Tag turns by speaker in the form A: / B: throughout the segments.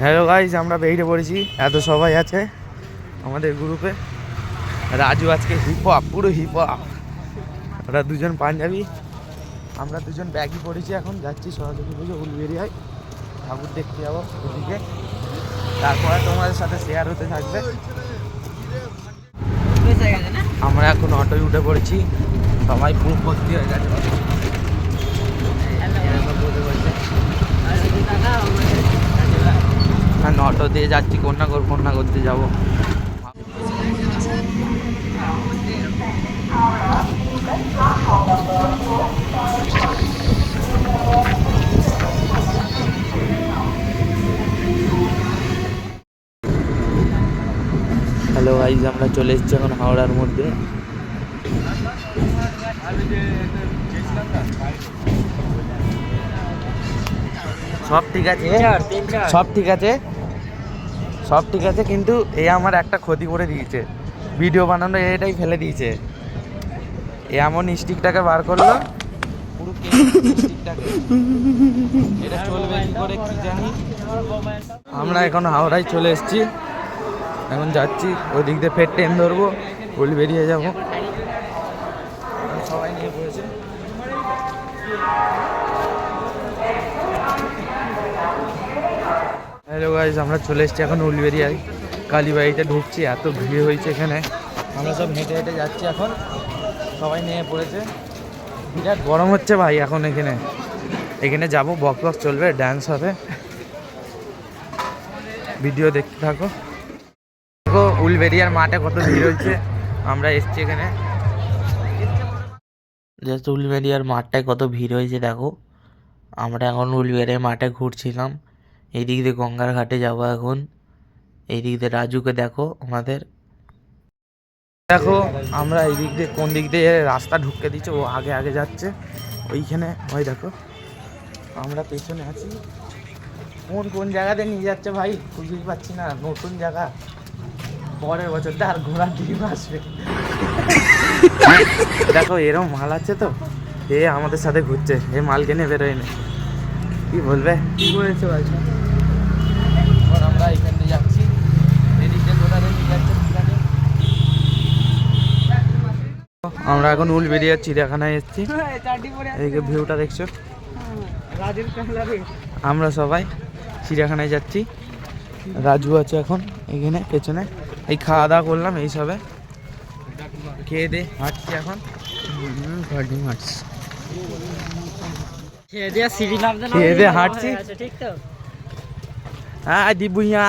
A: Hello guys, আমরা বেরিয়ে পড়েছি। এত সবাই আছে আমাদের গ্রুপে। রাজু আজকে হিপ হপ, পুরো হিপ হপ। ওরা দুজন পাঞ্জাবি, আমরা দুজন ব্যাগই পড়েছি। এখন যাচ্ছি সরস্বতী পুজো উলবেড়িয়ায়, ঠাকুর দেখতে যাবো ওদিকে। তারপরে তোমাদের সাথে শেয়ার হতে থাকবে। আমরা এখন অটোয় উঠে পড়েছি, সবাই পুরো ভর্তি হয়ে গেছে। অটো দিয়ে যাচ্ছি, কন্যা করতে যাবো। হ্যালো গাইজ, আমরা চলে এসেছি এখন হাওড়ার মধ্যে। সব ঠিক আছে, সব ঠিক আছে, সব ঠিক আছে, কিন্তু এ আমার একটা ক্ষতি করে দিয়েছে। ভিডিও বানানো এটাই ফেলে দিয়েছে। এ এমন স্টিকটাকে বার করলো, পুরো স্টিকটাকে। এটা চলবে কি করে কি জানি। আমরা এখন হাওড়ায় চলে এসেছি, এখন যাচ্ছি ওদিক দিয়ে, ফের ট্রেন ধরবো, বেরিয়ে যাবো। সবাই নিয়ে পড়েছে। হ্যালো গাইজ, আমরা চলে এসেছি এখন উলবেড়িয়ায়, কালীবাড়িতে ঢুকছি। এত ভিড় হয়েছে এখানে, আমরা সব হেঁটে হেঁটে যাচ্ছি। এখন সবাই নিয়ে পড়েছে, বিরাট গরম হচ্ছে ভাই এখন। এখানে যাবো, বক্স চলবে, ড্যান্স হবে। ভিডিও দেখতে থাকো। দেখো উলবেড়িয়ার মাঠে কত ভিড় হয়েছে। আমরা এসছি এখানে, জাস্ট উলবেড়িয়ার মাঠটায় কত ভিড় হয়েছে দেখো। আমরা এখন উলবেড়িয়ার মাঠে ঘুরছিলাম। এই দিক দিয়ে গঙ্গার ঘাটে যাবো এখন। এই দিক দিয়ে রাজুকে দেখো আমাদের। দেখো আমরা এই দিক দিয়ে কোন দিক দিয়ে রাস্তা ঢুকে দিচ্ছে, ও আগে আগে যাচ্ছে ওইখানে। ওই দেখো আমরা পেছনে আছি। কোন জায়গাতে নিয়ে যাচ্ছে ভাই বুঝতেই পারছি না। নতুন জায়গা, পরের বছর আর ঘোরার টিম আসবে। দেখো এরম মাল আছে তো, এ আমাদের সাথে ঘুরছে, এ মাল কিনে বেরোয় না। কি বলবে, কি বলেছে বলছো। এখন আমরা এখান দিয়ে যাচ্ছি, এদিকে কোথায় নিয়ে যাচ্ছে। আমরা এখন উলবেড়িয়া চিড়িয়াখানায় এসেছি। এই যে ভিউটা দেখছো, আমরা সবাই চিড়িয়াখানায় যাচ্ছি। রাজু আছে এখন এখানে পেছনে। এই খাওয়া দাওয়া করলাম, এই সবে খেয়ে দে হাঁটছি এখন। খেয়ে দে হাঁটছি। হ্যাঁ দিবুইয়া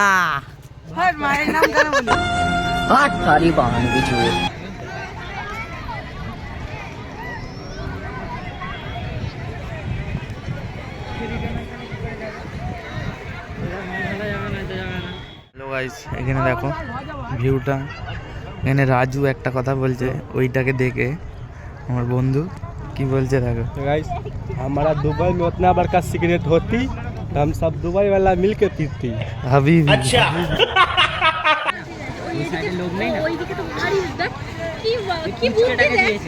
A: হ্যালো গাইস, এখানে দেখো ভিউটা। এখানে রাজু একটা কথা বলছে, ওইটাকে দেখে আমার বন্ধু কি বলছে দেখো।
B: गाइस हमारा दुबई में उतना बड़का सिगरेट होती तो हम सब दुबई वाला मिल के पीती।
A: अभी
C: अच्छा
D: লোক নেই না, ওইদিকে তো ভারী দেখ কি বুঝতে দেখ,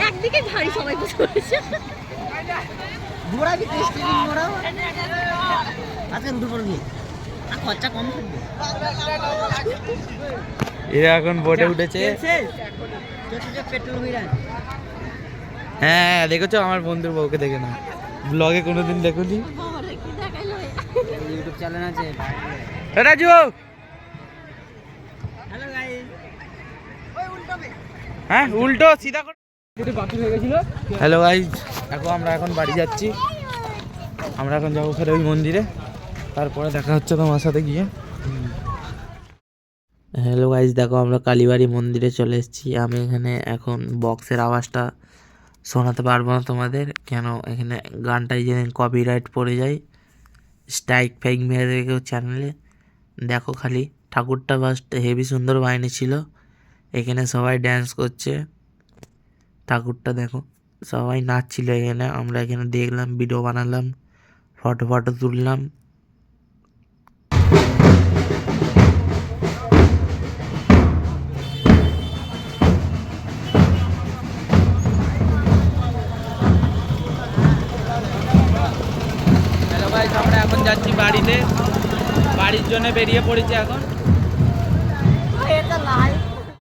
D: একদিকে ভারী সবাই বসে পড়েছে। ঘোড়া কি টেস্টি ঘোড়া আজকে রুটি পড়বি, আর খরচা কম থাকবে।
A: এরা এখন বোটে উঠেছে।
D: পেট্রোল হইরা
A: হ্যাঁ দেখেছো, আমার বন্ধুর বউকে দেখে না, ব্লগে কোনোদিন দেখুনি।
D: ইউটিউব চ্যানেল আছে
A: রাজু।
D: হ্যালো গাইস,
A: হ্যাঁ উল্টো সিধা করে হ্যালো গাইজ, আমরা এখন বাড়ি যাচ্ছি। আমরা এখন যাবো ফের ওই মন্দিরে, তারপরে দেখা হচ্ছে তোমার সাথে গিয়ে। হ্যালো গাইজ, দেখো আমরা কালীবাড়ি মন্দিরে চলে এসেছি। আমি এখানে এখন বক্সের আওয়াজটা শোনাতে পারবো না তোমাদের, কেন এখানে গানটাই যেদিন কপিরাইট পড়ে যায়, স্ট্রাইক ফাইক মেরে দেবে কেউ চ্যানেলে। দেখো খালি ঠাকুরটা বাস্ট হেভি সুন্দর বাহিনী ছিল। এখানে সবাই ড্যান্স করছে, ঠাকুরটা দেখো সবাই নাচছিল এখানে। আমরা এখানে দেখলাম, ভিডিও বানালাম, ফটো তুললাম। হ্যালো গাইস, আমরা এখন যাচ্ছি বাড়িতে। বাড়ির জন্য বেরিয়ে পড়েছি এখন।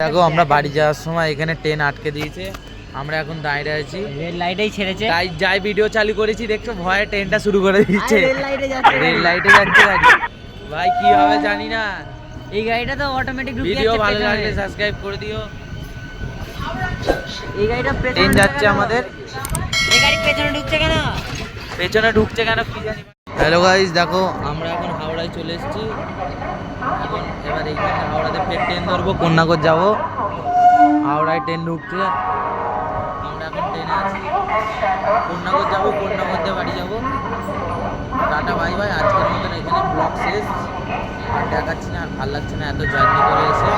A: দেখো আমরা বাড়ি যাওয়ার সময় এখানে ট্রেন আটকে দিয়েছে, আমরা এখন দাঁড়িয়ে আছি।
C: রেড লাইটেই ছেড়েছে,
A: তাই যাই ভিডিও চালু করেছি দেখছো, ভয়ে ট্রেনটা শুরু করে দিচ্ছে।
C: রেড লাইটে যাচ্ছে,
A: রেড লাইটে যাচ্ছে গাড়ি, ভাই কি হবে জানি না।
C: এই গাড়িটা তো অটোমেটিক ঢুকে
A: ভিডিও
C: যাচ্ছে
A: ভালো
C: পেছনে।
A: লাগলে সাবস্ক্রাইব করে দিও।
C: এই গাড়িটা পেছনে
A: ট্রেন
C: ঢুকে
A: যাচ্ছে
C: গেল।
A: আমাদের,
C: এই গাড়ি পেছনে ঢুকছে কেন?
A: পেছনে ঢুকছে কেন কি জানি। হ্যালো গাইস, দেখো আমরা এখন হাওড়ায় চলে এসেছি। এখন এবার এইখানে হাওড়াতে ফের ট্রেন ধরবো, কন্যাগর যাবো। হাওড়ায় ট্রেন ঢুকছে, আমরা এখন ট্রেনে আছি, কন্যাগর যাবো, কন্যাগর দিয়ে বাড়ি যাবো। টাটা বাই বাই, আজকের মতন এখানে ব্লগ শেষ। আর দেখাচ্ছি না, আর ভালো লাগছে না এত জার্নি করে এসে।